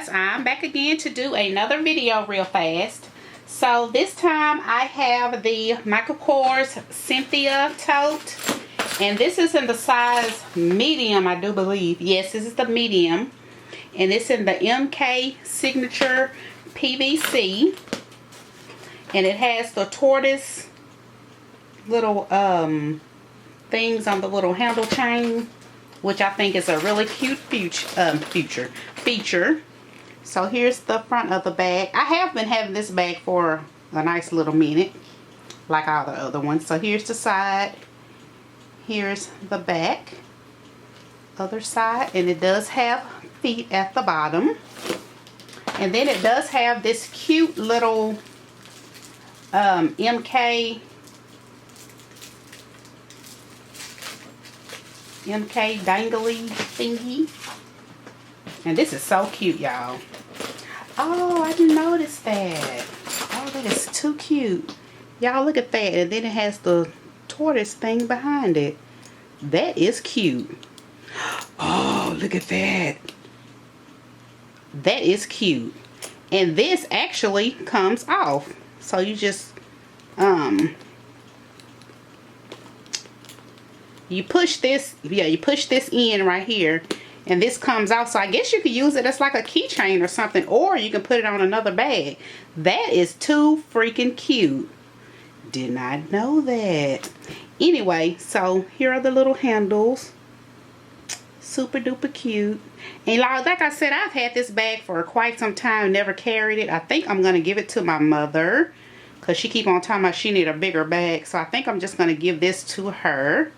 guys, I'm back again to do another video real fast. So this time I have the Michael Kors Cynthia tote, and this is in the size medium, I do believe. Yes, this is the medium, and it's in the MK signature PVC, and it has the tortoise little things on the little handle chain, which I think is a really cute feature. So here's the front of the bag. I have been having this bag for a nice little minute, like all the other ones. So here's the side, here's the back, other side, and it does have feet at the bottom. And then it does have this cute little MK dangly thingy, and this is so cute, y'all. Oh, I didn't notice that. Oh, that is too cute, y'all. Look at that. And then it has the tortoise thing behind it. That is cute. Oh, look at that. That is cute. And this actually comes off, so you just you push this, you push this in right here, and this comes out. So I guess you could use it as like a keychain or something, or you can put it on another bag. That is too freaking cute. Did not know that. Anyway, so here are the little handles. Super duper cute. And like I said, I've had this bag for quite some time, never carried it. I think I'm going to give it to my mother, because she keep on talking about she need a bigger bag. So I think I'm just going to give this to her.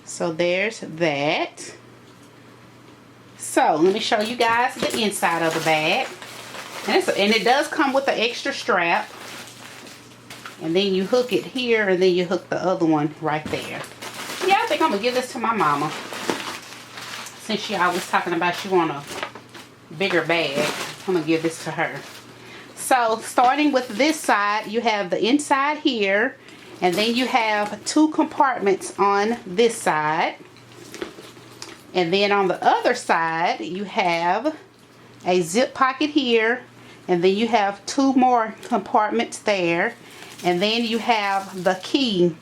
So there's that. So let me show you guys the inside of the bag. And it does come with an extra strap. And then you hook it here, and then you hook the other one right there. Yeah, I think I'm going to give this to my mama, since she always talking about she want a bigger bag. I'm going to give this to her. So starting with this side, you have the inside here. And then you have two compartments on this side. And then on the other side, you have a zip pocket here. And then you have two more compartments there. And then you have the key,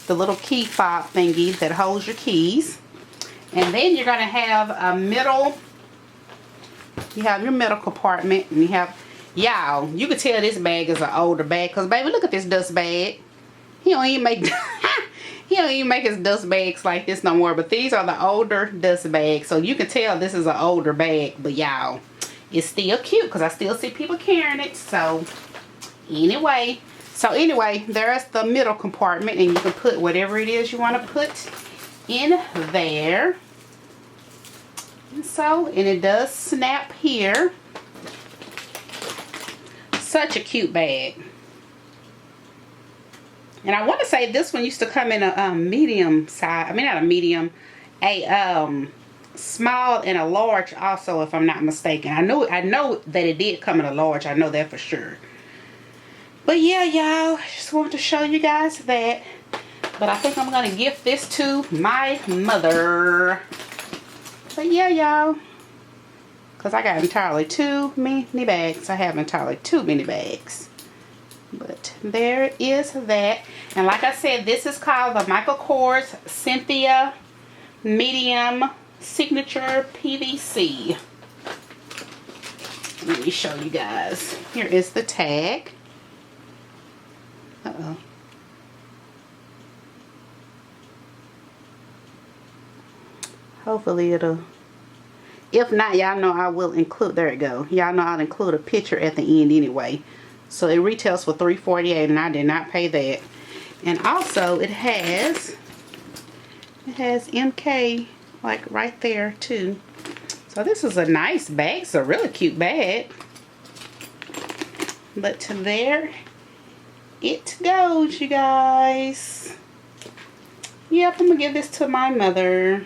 the little key fob thingy that holds your keys. And then you're going to have a middle, you have your middle compartment. And you have, y'all, you can tell this bag is an older bag, because baby, look at this dust bag. He don't even make his dust bags like this no more. But these are the older dust bags, so you can tell this is an older bag. But y'all, it's still cute, because I still see people carrying it. So anyway, there's the middle compartment, and you can put whatever it is you want to put in there. And it does snap here. Such a cute bag. And I want to say this one used to come in a medium size. I mean, not a medium, a small and a large also, if I'm not mistaken. I know that it did come in a large. I know that for sure. But yeah, y'all, just wanted to show you guys that. But I think I'm going to gift this to my mother. But yeah, y'all, because I got entirely too many bags. I have entirely too many bags. But there is that. And like I said, this is called the Michael Kors Cynthia Medium Signature PVC. Let me show you guys. Here is the tag. Uh-oh. Hopefully it'll, if not, y'all know I will include, there it go. Y'all know I'll include a picture at the end anyway. So it retails for $3.48, and I did not pay that. And also it has MK like right there too. So this is a nice bag. It's a really cute bag. But there it goes, you guys. Yep, I'm gonna give this to my mother.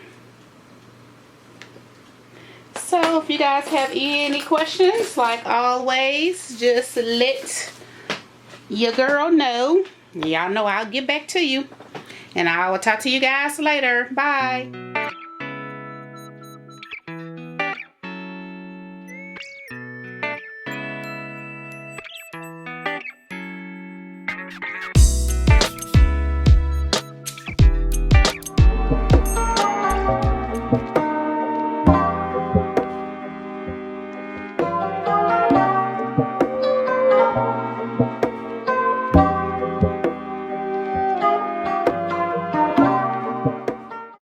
So if you guys have any questions, like always, just let your girl know. Y'all know I'll get back to you. And I will talk to you guys later. Bye.